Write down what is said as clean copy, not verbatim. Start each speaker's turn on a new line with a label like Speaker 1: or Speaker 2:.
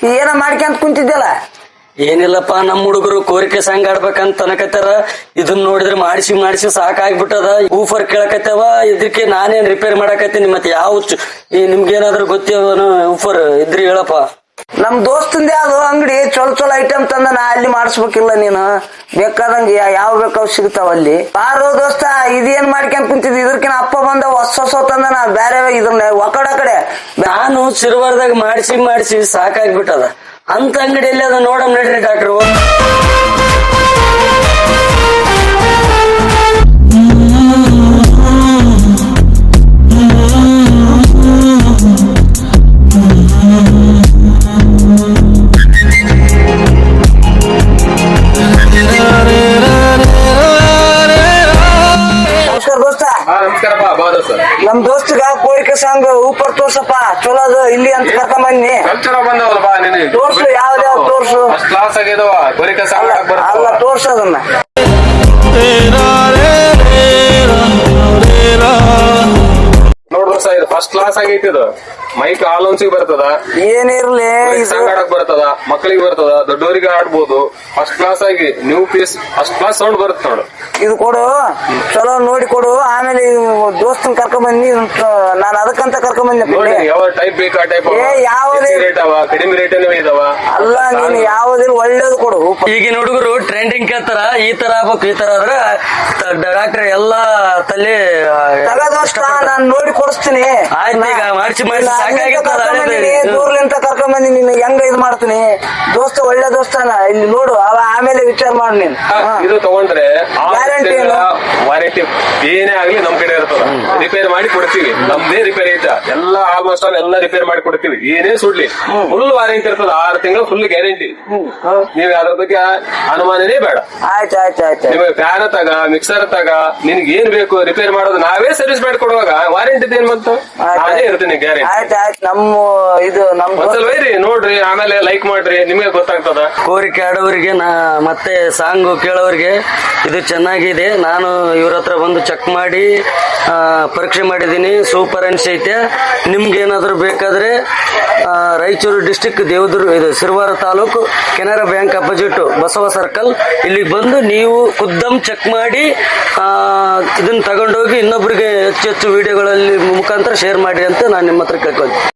Speaker 1: ಏನ ಮಾಡ್ಕೊಂತ ಕುಂತಿದ್ದಲ್ಲ?
Speaker 2: ಏನಿಲ್ಲಪ್ಪ, ನಮ್ಮ ಹುಡುಗರು ಕೋರಿಕೆ ಸಂಘ ಆಡ್ಬೇಕಂತ ಅನಕತ್ತಾರ. ಇದನ್ನ ನೋಡಿದ್ರೆ ಮಾಡಿಸಿ ಸಾಕಾಗ್ಬಿಟ್ಟದ. ಊಫರ್ ಕೇಳಕತ್ತವ, ಇದಕ್ಕೆ ನಾನೇನ್ ರಿಪೇರ್ ಮಾಡಕತ್ತೀನಿ. ಮತ್ತೆ ಯಾವ ನಿಮ್ಗೇನಾದ್ರು ಗೊತ್ತೇವನು ಊಫರ್ ಇದ್ರಿ ಹೇಳಪ್ಪ.
Speaker 1: ನಮ್ ದೋಸ್ತಂದೇ ಅದು ಅಂಗಡಿ, ಚೊಲ ಐಟಮ್ ತಂದ ನಾ ಅಲ್ಲಿ ಮಾಡಿಸ್ಬೇಕಿಲ್ಲ. ನೀನು ಬೇಕಾದಂಗ ಯಾವ ಬೇಕಾವ್ ಸಿಗ್ತಾವ ಅಲ್ಲಿ. ಬಾರೋ ದೋಸ್ತ, ಇದೇನ್ ಮಾಡ್ಕೊಂಡ್ ಕುಂತಿದ್? ಇದ್ರಕಿನ ಅಪ್ಪ ಬಂದ ಹೊಸ ತಂದ ನಾ ಬೇರೆ ಇದನ್ನ ಒಕಡ ಕಡೆ.
Speaker 2: ನಾನು ಸಿರುವಾರದಾಗ ಮಾಡಿಸಿ ಸಾಕಾಗ್ಬಿಟ್ಟದ. ಅಂತ ಅಂಗಡಿಯಲ್ಲಿ ಅದ ನೋಡಮ್ ನಡ್ರಿ ಡಾಕ್ಟ್ರು.
Speaker 1: ನಮ್ ದೋಸ್ತಿಗ ಕೋರಿಕೆ ಸಂಘ ಊಪರ್ ತೋರ್ಸಪ್ಪ, ಚಲೋ ಅದು ಇಲ್ಲಿ ಅಂತ ಕರ್ಕೊಂಡ್ ಬನ್ನಿ. ತೋರ್ಸು, ಯಾವ್ದಾವ್ ತೋರ್ಸು. ಅಲ್ಲ, ತೋರ್ಸೋದನ್ನ.
Speaker 3: ನೋಡ್ರಿ, ಫಸ್ಟ್ ಕ್ಲಾಸ್ ಆಗೈತಿ ಇದು. ಮೈಕ್ ಆಲೋನ್ಸಿಗೆ ಬರ್ತದ,
Speaker 1: ಏನಿರ್ಲಿ
Speaker 3: ಆಡಕ್ ಬರ್ತದ, ಮಕ್ಕಳಿಗೆ ಬರ್ತದ, ದೊಡ್ಡವರಿಗೆ ಆಡ್ಬೋದು. ಫಸ್ಟ್ ಕ್ಲಾಸ್ ಆಗಿ new piece first class sound ಬರುತ್ತೆ ನೋಡು.
Speaker 1: ಇದು ಕೊಡು, ಚಲೋ ನೋಡಿ ಕೊಡು. ಆಮೇಲೆ ದೋಸ್ತನ್ ಕರ್ಕೊಂಡ್ ಬನ್ನಿ. ನಾನು ಅದಕ್ಕಂತ ಕರ್ಕೊಂಡ್ ಬಂದೆ.
Speaker 3: ಯಾವ ಟೈಪ್ ಬೇಕು ಆ ಟೈಪ್.
Speaker 1: ಯಾವುದೇ
Speaker 3: ರೇಟ್ ಅವ, ಕಡಿಮೆ ರೇಟ್ ಇದಾವ.
Speaker 1: ಅಲ್ಲ, ನೀನು ಯಾವುದೇ ಒಳ್ಳೇದು ಕೊಡು.
Speaker 2: ಈಗಿನ ಹುಡುಗರು ಟ್ರೆಂಡಿಂಗ್ ಕೇಳ್ತಾರ, ಈ ತರ ಆಗ್ಬೇಕು, ಈ ತರ ಆದ್ರೆ ಡಾಕ್ಟರ್ ಎಲ್ಲಾ ತಲೆ
Speaker 1: ತಗದೋಸ್ತ ನಾನ್ ನೋಡಿ ಕೊಡಿಸ್ತೀನಿ. ದೂರ್ಲಿಂತ ಕರ್ಕೊಂಡ್ ಬಂದಿ, ನೀನು ಹೆಂಗ ಇದ್ ಮಾಡ್ತೀನಿ. ದೋಸ್ತ ಒಳ್ಳೆ ದೋಸ್ತಾನ, ಇಲ್ಲಿ ನೋಡು. ಆಮೇಲೆ ವಿಚಾರ ಮಾಡಿ ನೀನು.
Speaker 3: ಇದು ತಗೊಂಡ್ರೆ
Speaker 1: ಗ್ಯಾರಂಟಿ
Speaker 3: ವಾರಂಟಿ ಏನೇ ಆಗ್ಲಿ ನಮ್ ಕಡೆ ಇರ್ತದ. ರಿಪೇರ್ ಮಾಡಿ ಕೊಡ್ತೀವಿ, ನಮ್ದೇ ರಿಪೇರ್ ಐತ. ಎಲ್ಲ ಆಲ್ಮೋಸ್ಟ್ ಎಲ್ಲ ರಿಪೇರ್ ಮಾಡಿ ಕೊಡ್ತೀವಿ. ಏನೇ ಸುಡ್ಲಿ ಫುಲ್ ವಾರಂಟಿ ಇರ್ತದ. 6 ತಿಂಗಳು ಫುಲ್ ಗ್ಯಾರಂಟಿ. ನೀವ್ ಅದ್ರ ಬಗ್ಗೆ ಅನುಮಾನನೇ ಬೇಡ.
Speaker 1: ಆಯ್ತು.
Speaker 3: ನಿಮಗೆ ಫ್ಯಾನ್ ತಗ, ಮಿಕ್ಸರ್ ತಗ, ನಿನ್ಗೆ ಏನ್ ಬೇಕು ರಿಪೇರ್ ಮಾಡೋದು ನಾವೇ ಸರ್ವಿಸ್ ಮಾಡಿ ಕೊಡುವಾಗ ವಾರಂಟಿ ಏನ್ ಬಂತು? ನಾನೇ ಇರ್ತೀನಿ ಗ್ಯಾರಂಟಿ.
Speaker 1: ಆಯ್ತು.
Speaker 3: ಒಂದ್ಸಲ ಒಯ್ರಿ, ನೋಡ್ರಿ, ಆಮೇಲೆ ಲೈಕ್ ಮಾಡ್ರಿ, ನಿಮ್ಗೆ ಗೊತ್ತಾಗ್ತದ.
Speaker 2: ಕೋರಿಕೆ ಆಡೋರಿಗೆ ಮತ್ತೆ ಸಾಂಗ್ ಕೇಳೋರಿಗೆ ಇದು ಚೆನ್ನಾಗಿದೆ. ನಾನು ಇವ್ರ ಹತ್ರ ಬಂದು ಚೆಕ್ ಮಾಡಿ ಪರೀಕ್ಷೆ ಮಾಡಿದ್ದೀನಿ. ಸೂಪರ್ ಅನ್ಸೈತೆ. ನಿಮ್ಗೆ ಏನಾದ್ರು ಬೇಕಾದ್ರೆ ರಾಯಚೂರು ಡಿಸ್ಟಿಕ್ ದೇವದುರ್ಗ, ಇದು Siruvara taluk, Canara bank opposite Basava circle, ಇಲ್ಲಿಗೆ ಬಂದು ನೀವು ಖುದ್ದಮ್ ಚೆಕ್ ಮಾಡಿ ಇದನ್ನ ತಗೊಂಡೋಗಿ ಇನ್ನೊಬ್ಬರಿಗೆ ಹೆಚ್ಚು ವಿಡಿಯೋಗಳಲ್ಲಿ ಮುಖಾಂತರ ಶೇರ್ ಮಾಡಿ ಅಂತ ನಾನು ನಿಮ್ಮ ಹತ್ರ ಕೇಳ್ಕೊಳ್ತೀನಿ.